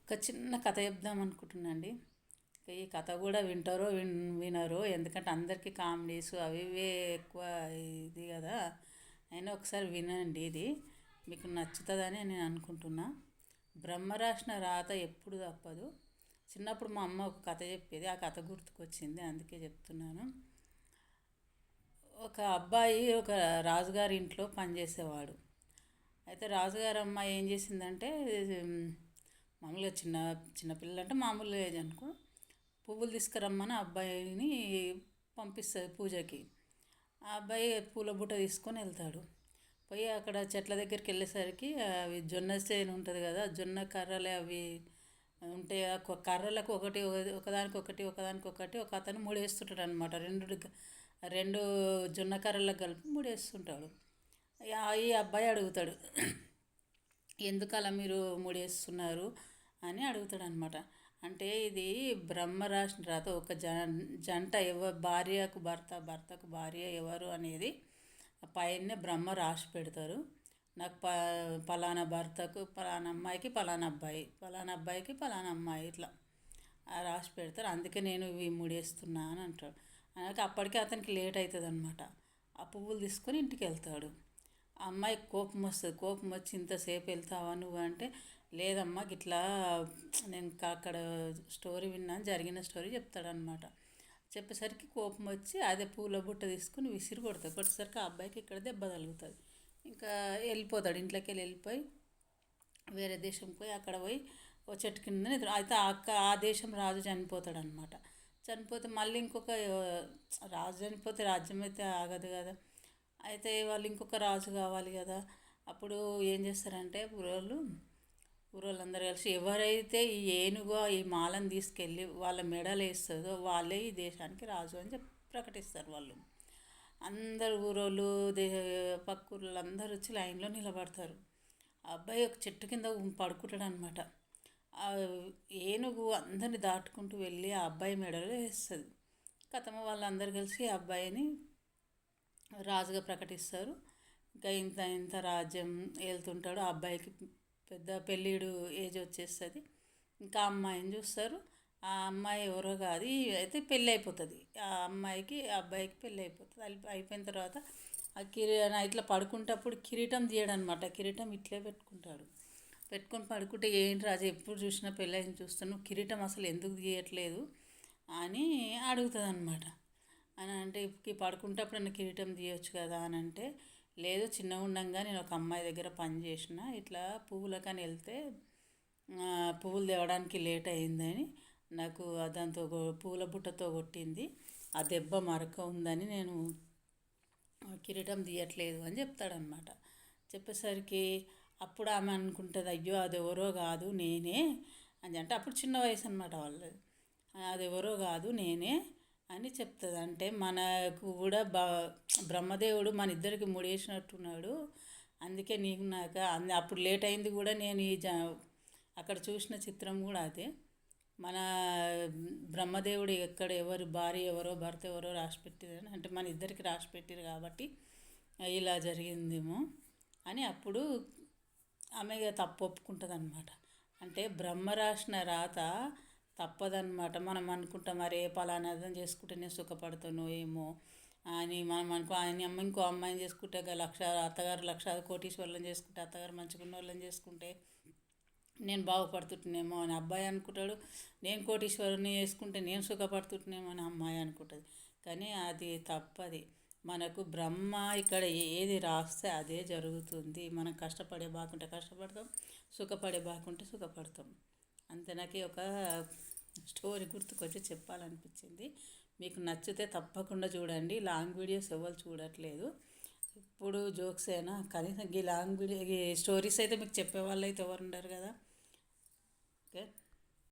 ఒక చిన్న కథ చెప్దాం అనుకుంటున్నా అండి. ఈ కథ కూడా వింటారో వినరో, ఎందుకంటే అందరికీ కామెడీస్ అవి ఇవే ఎక్కువ ఇది కదా. అయినా ఒకసారి వినండి, ఇది మీకు నచ్చుతుందని నేను అనుకుంటున్నా. బ్రహ్మ రాసిన రాత ఎప్పుడు తప్పదు. చిన్నప్పుడు మా అమ్మ ఒక కథ చెప్పేది, ఆ కథ గుర్తుకొచ్చింది, అందుకే చెప్తున్నాను. ఒక అబ్బాయి ఒక రాజుగారి ఇంట్లో పనిచేసేవాడు. అయితే రాజుగారి అమ్మాయి ఏం చేసిందంటే, మామూలుగా చిన్నపిల్లలు అంటే మామూలు ఏజ్ అనుకో, పువ్వులు తీసుకురమ్మని అబ్బాయిని పంపిస్తుంది పూజకి. ఆ అబ్బాయి పూల బుట్ట తీసుకొని వెళ్తాడు. పోయి అక్కడ చెట్ల దగ్గరికి వెళ్ళేసరికి అవి జొన్న చేను ఉంటుంది కదా, జొన్న కర్రలు అవి ఉంటాయి. ఆ కర్రలకు ఒకదానికొకటి ఒక అతను ముడేస్తుంటాడు అనమాట. రెండు జొన్న కర్రలకు కలిపి ముడేస్తుంటాడు. ఈ అబ్బాయి అడుగుతాడు, ఎందుకు అలా మీరు ముడేస్తున్నారు అని అడుగుతాడు అనమాట. అంటే ఇది బ్రహ్మ రాసిన రాత. ఒక జంట భార్యకు భర్త, భర్తకు భార్య ఎవరు అనేది పైన బ్రహ్మ రాసి పెడతారు. నాకు పలానా భర్తకు పలానా అమ్మాయికి పలానా అబ్బాయి, పలానా అబ్బాయికి పలానా అమ్మాయి, ఇట్లా రాసి పెడతారు. అందుకే నేను ఇవి ముడేస్తున్నా అని అంటాడు. అలాగే అప్పటికే అతనికి లేట్ అవుతుంది అనమాట. ఆ పువ్వులు తీసుకొని ఇంటికి వెళ్తాడు. ఆ అమ్మాయికి కోపం వస్తుంది. కోపం వచ్చి, ఇంతసేపు వెళ్తావా నువ్వు అంటే, లేదమ్మా ఇట్లా నేను అక్కడ స్టోరీ విన్నాను, జరిగిన స్టోరీ చెప్తాడనమాట. చెప్పేసరికి కోపం వచ్చి అదే పూల బుట్ట తీసుకుని విసిరి కొడతాడు. కొట్టేసరికి ఆ అబ్బాయికి ఇక్కడ దెబ్బ తగులుతుంది. ఇంకా వెళ్ళిపోతాడు, ఇంట్లోకి వెళ్ళిపోయి వేరే దేశం పోయి అక్కడ పోయి ఓ చెట్టు కింద అయితే ఆ దేశం రాజు చనిపోతాడు అనమాట. చనిపోతే మళ్ళీ ఇంకొక రాజు చనిపోతే రాజ్యం అయితే ఆగదు కదా. అయితే వాళ్ళు ఇంకొక రాజు కావాలి కదా. అప్పుడు ఏం చేస్తారంటే ఊరోళ్ళందరూ కలిసి ఎవరైతే ఈ ఏనుగో ఈ మాలను తీసుకెళ్ళి వాళ్ళ మెడలు వేస్తుందో వాళ్ళే ఈ దేశానికి రాజు అని చెప్పి ప్రకటిస్తారు వాళ్ళు. అందరు ఊరోళ్ళు పక్క ఊరోళ్ళు అందరూ వచ్చి లైన్లో నిలబడతారు. ఆ అబ్బాయి ఒక చెట్టు కింద పడుకుంటాడు అనమాట. ఆ ఏనుగు అందరిని దాటుకుంటూ వెళ్ళి ఆ అబ్బాయి మెడలో వేస్తుంది. కథమ వాళ్ళందరూ కలిసి ఆ అబ్బాయిని రాజుగా ప్రకటిస్తారు. ఇంకా ఇంత ఇంత రాజ్యం వెళ్తుంటాడు. ఆ అబ్బాయికి పెద్ద పెళ్ళిడు ఏజ్ వచ్చేస్తుంది. ఇంకా అమ్మాయిని చూస్తారు. ఆ అమ్మాయి ఎవరో కాదు, అయితే పెళ్ళి అయిపోతుంది. ఆ అమ్మాయికి ఆ అబ్బాయికి పెళ్ళి అయిపోతుంది. అయిపోయిన తర్వాత ఆ ఇట్లా పడుకుంటప్పుడు కిరీటం తీయడం అనమాట. కిరీటం ఇట్లే పెట్టుకొని పడుకుంటే, ఏంటి రాజు ఎప్పుడు చూసినా పెళ్ళైన చూస్తాను, కిరీటం అసలు ఎందుకు తీయట్లేదు అని అడుగుతుంది అనమాట. అని అంటే, పడుకుంటప్పుడు నన్ను కిరీటం తీయొచ్చు కదా అని అంటే, లేదు చిన్నగా ఉండగా నేను ఒక అమ్మాయి దగ్గర పని చేసిన, ఇట్లా పువ్వులకని వెళ్తే పువ్వులు తేవడానికి లేట్ అయిందని నాకు దాంతో పూల బుట్టతో కొట్టింది, ఆ దెబ్బ మరక ఉందని నేను కిరీటం తీయట్లేదు అని చెప్తాడనమాట. చెప్పేసరికి అప్పుడు ఆమె అనుకుంటుంది, అయ్యో అది ఎవరో కాదు నేనే అని. అంటే అప్పుడు చిన్న వయసు అనమాట వాళ్ళది. అది ఎవరో కాదు నేనే అని చెప్తుంది. అంటే మనకు కూడా బ్రహ్మదేవుడు మన ఇద్దరికి ముడేసినట్టున్నాడు, అందుకే నీకు నాకు అప్పుడు లేట్ అయింది కూడా. నేను అక్కడ చూసిన చిత్రం కూడా అదే. మన బ్రహ్మదేవుడు ఎక్కడ ఎవరు భార్య ఎవరో భర్త ఎవరో రాసి పెట్టిరని, అంటే మన ఇద్దరికి రాసి పెట్టిరు కాబట్టి ఇలా జరిగిందేమో అని అప్పుడు ఆమె తప్పు ఒప్పుకుంటుంది అనమాట. అంటే బ్రహ్మ రాసిన రాత తప్పదన్నమాట. మనం అనుకుంటాం, అరే పలానాదం చేసుకుంటే నేను సుఖపడతాను ఏమో అని మనం ఆయన అమ్మ ఇంకో అమ్మాయిని చేసుకుంటే అత్తగారు లక్ష కోటీశ్వర్లను చేసుకుంటే, అత్తగారు మంచిగా ఉన్న వాళ్ళని చేసుకుంటే నేను బాగుపడుతుంటేనేమో అని అబ్బాయి అనుకుంటాడు. నేను కోటీశ్వరుని చేసుకుంటే నేను సుఖపడుతుంటేనేమో అని అమ్మాయి అనుకుంటుంది. కానీ అది తప్పది. మనకు బ్రహ్మ ఇక్కడ ఏది రాస్తే అదే జరుగుతుంది. మనం కష్టపడే బాగుంటే కష్టపడతాం, సుఖపడే బాగుంటే సుఖపడతాం. అంతే. నాకు ఒక స్టోరీ గుర్తుకొచ్చి చెప్పాలనిపించింది. మీకు నచ్చితే తప్పకుండా చూడండి. లాంగ్ వీడియోస్ ఎవరు చూడట్లేదు, ఇప్పుడు జోక్స్ అయినా కనీసం ఈ లాంగ్ వీడియో ఈ స్టోరీస్ అయితే మీకు చెప్పేవాళ్ళు అయితే ఎవరు ఉండరు కదా. ఓకే.